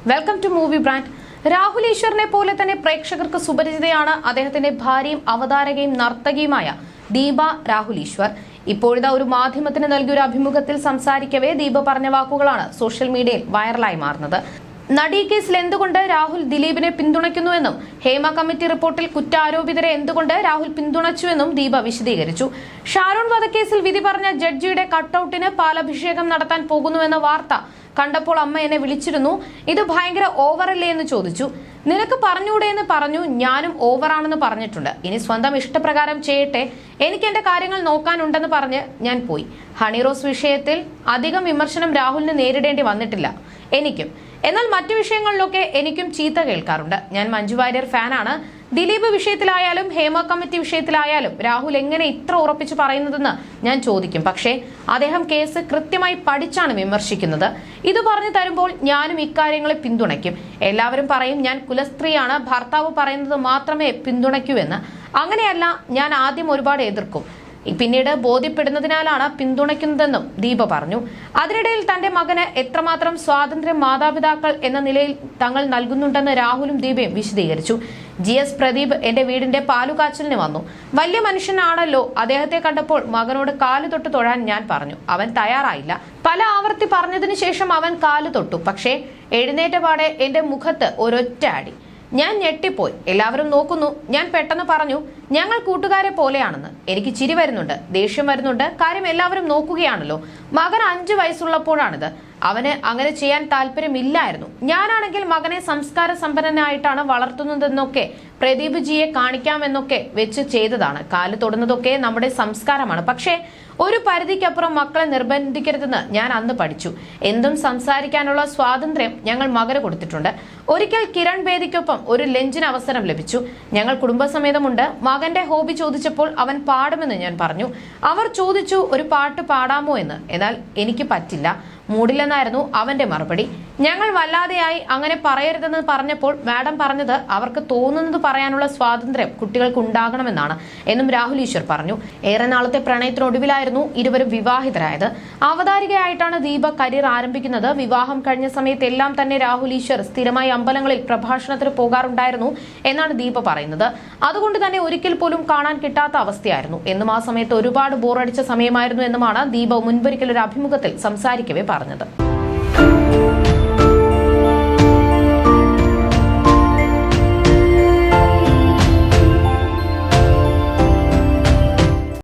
Welcome to movie brand. Rahul ഈശ്വറിനെ പോലെ തന്നെ പ്രേക്ഷകർക്ക് സുപരിചിതയാണ് അദ്ദേഹത്തിന്റെ ഭാര്യയും അവതാരകയും നർത്തകിയുമായ ദീപ രാഹുൽ ഈശ്വർ. ഇപ്പോഴിതാ ഒരു മാധ്യമത്തിന് നൽകിയ ഒരു അഭിമുഖത്തിൽ സംസാരിക്കവേ ദീപ പറഞ്ഞ വാക്കുകളാണ് സോഷ്യൽ മീഡിയയിൽ വൈറലായി മാറുന്നത്. നടി കേസിൽ എന്തുകൊണ്ട് രാഹുൽ ദിലീപിനെ പിന്തുണയ്ക്കുന്നുവെന്നും ഹേമ കമ്മിറ്റി റിപ്പോർട്ടിൽ കുറ്റാരോപിതരെ എന്തുകൊണ്ട് രാഹുൽ പിന്തുണച്ചുവെന്നും ദീപ വിശദീകരിച്ചു. ഷാരോൺ വധക്കേസിൽ വിധി പറഞ്ഞ ജഡ്ജിയുടെ കട്ടൌട്ടിന് പാലഭിഷേകം നടത്താൻ പോകുന്നുവെന്ന വാർത്ത കണ്ടപ്പോൾ അമ്മ എന്നെ വിളിച്ചിരുന്നു. ഇത് ഭയങ്കര ഓവറല്ലേ എന്ന് ചോദിച്ചു. നിനക്ക് പറഞ്ഞൂടെ എന്ന് പറഞ്ഞു. ഞാനും ഓവറാണെന്ന് പറഞ്ഞിട്ടുണ്ട്. ഇനി സ്വന്തം ഇഷ്ടപ്രകാരം ചെയ്യട്ടെ, എനിക്ക് എന്റെ കാര്യങ്ങൾ നോക്കാനുണ്ടെന്ന് പറഞ്ഞ് ഞാൻ പോയി. ഹണിറോസ് വിഷയത്തിൽ അധികം വിമർശനം രാഹുലിന് നേരിടേണ്ടി വന്നിട്ടില്ല എനിക്കും. എന്നാൽ മറ്റു വിഷയങ്ങളിലൊക്കെ എനിക്കും ചീത്ത കേൾക്കാറുണ്ട്. ഞാൻ മഞ്ജു വാര്യർ ഫാനാണ്. ദിലീപ് വിഷയത്തിലായാലും ഹേമ കമ്മിറ്റി വിഷയത്തിലായാലും രാഹുൽ എങ്ങനെ ഇത്ര ഉറപ്പിച്ചു പറയുന്നതെന്ന് ഞാൻ ചോദിക്കും. പക്ഷേ അദ്ദേഹം കേസ് കൃത്യമായി പഠിച്ചാണ് വിമർശിക്കുന്നത്. ഇത് പറഞ്ഞു തരുമ്പോൾ ഞാനും ഇക്കാര്യങ്ങളെ പിന്തുണയ്ക്കും. എല്ലാവരും പറയും ഞാൻ കുലസ്ത്രീയാണ്, ഭർത്താവ് പറയുന്നത് മാത്രമേ പിന്തുണയ്ക്കൂ എന്ന്. അങ്ങനെയല്ല, ഞാൻ ആദ്യം ഒരുപാട് എതിർക്കും, പിന്നീട് ബോധ്യപ്പെടുന്നതിനാലാണ് പിന്തുണയ്ക്കുന്നതെന്നും ദീപ പറഞ്ഞു. അതിനിടയിൽ തന്റെ മകന് എത്രമാത്രം സ്വാതന്ത്ര്യം മാതാപിതാക്കൾ എന്ന നിലയിൽ തങ്ങൾ നൽകുന്നുണ്ടെന്ന് രാഹുലും ദീപയും വിശദീകരിച്ചു. GS പ്രദീപ് എന്റെ വീടിന്റെ പാലുകാച്ചലിന് വന്നു. വലിയ മനുഷ്യനാണല്ലോ. അദ്ദേഹത്തെ കണ്ടപ്പോൾ മകനോട് കാലു തൊട്ട് തൊഴാൻ ഞാൻ പറഞ്ഞു. അവൻ തയ്യാറായില്ല. പല ആവർത്തി പറഞ്ഞതിന് ശേഷം അവൻ കാലു തൊട്ടു. പക്ഷേ എഴുന്നേറ്റ പാടെ എന്റെ മുഖത്ത് ഒരൊറ്റ അടി. ഞാൻ ഞെട്ടിപ്പോയി. എല്ലാവരും നോക്കുന്നു. ഞാൻ പെട്ടെന്ന് പറഞ്ഞു, ഞങ്ങൾ കൂട്ടുകാരെ പോലെയാണെന്ന്. എനിക്ക് ചിരി വരുന്നുണ്ട്, ദേഷ്യം വരുന്നുണ്ട്. കാര്യം എല്ലാവരും നോക്കുകയാണല്ലോ. മകൻ 5 വയസ്സുള്ളപ്പോഴാണിത്. അവന് അങ്ങനെ ചെയ്യാൻ താല്പര്യമില്ലായിരുന്നു. ഞാനാണെങ്കിൽ മകനെ സംസ്കാര സമ്പന്നനായിട്ടാണ് വളർത്തുന്നതെന്നൊക്കെ പ്രദീപ് ജിയെ കാണിക്കാമെന്നൊക്കെ വെച്ച് ചെയ്തതാണ്. കാല് തൊടുന്നതൊക്കെ നമ്മുടെ സംസ്കാരമാണ്. പക്ഷേ ഒരു പരിധിക്കപ്പുറം മക്കളെ നിർബന്ധിക്കരുതെന്ന് ഞാൻ അന്ന് പഠിച്ചു. എന്തും സംസാരിക്കാനുള്ള സ്വാതന്ത്ര്യം ഞങ്ങൾ മകന് കൊടുത്തിട്ടുണ്ട്. ഒരിക്കൽ കിരൺ ബേദിക്കൊപ്പം ഒരു ലഞ്ചിന് അവസരം ലഭിച്ചു. ഞങ്ങൾ കുടുംബസമേതമുണ്ട്. മകന്റെ ഹോബി ചോദിച്ചപ്പോൾ അവൻ പാടുമെന്ന് ഞാൻ പറഞ്ഞു. അവർ ചോദിച്ചു ഒരു പാട്ട് പാടാമോ എന്ന്. എന്നാൽ എനിക്ക് പറ്റില്ല, മൂടില്ലെന്നായിരുന്നു അവന്റെ മറുപടി. ഞങ്ങൾ വല്ലാതെയായി. അങ്ങനെ പറയരുതെന്ന് പറഞ്ഞപ്പോൾ മാഡം പറഞ്ഞത് അവർക്ക് തോന്നുന്നത് പറയാനുള്ള സ്വാതന്ത്ര്യം കുട്ടികൾക്ക് ഉണ്ടാകണമെന്നാണ് എന്നും രാഹുൽ ഈശ്വർ പറഞ്ഞു. ഏറെ നാളത്തെ പ്രണയത്തിനൊടുവിലായിരുന്നു ഇരുവരും വിവാഹിതരായത്. അവതാരികയായിട്ടാണ് ദീപ കരിയർ ആരംഭിക്കുന്നത്. വിവാഹം കഴിഞ്ഞ സമയത്ത് എല്ലാം തന്നെ രാഹുൽ ഈശ്വർ സ്ഥിരമായി അമ്പലങ്ങളിൽ പ്രഭാഷണത്തിന് പോകാറുണ്ടായിരുന്നു എന്നാണ് ദീപ പറയുന്നത്. അതുകൊണ്ട് തന്നെ ഒരിക്കൽ പോലും കാണാൻ കിട്ടാത്ത അവസ്ഥയായിരുന്നു എന്നും ആ സമയത്ത് ഒരുപാട് ബോറടിച്ച സമയമായിരുന്നു എന്നുമാണ് ദീപ മുൻപൊരിക്കൽ ഒരു അഭിമുഖത്തിൽ സംസാരിക്കവേ പറഞ്ഞത്.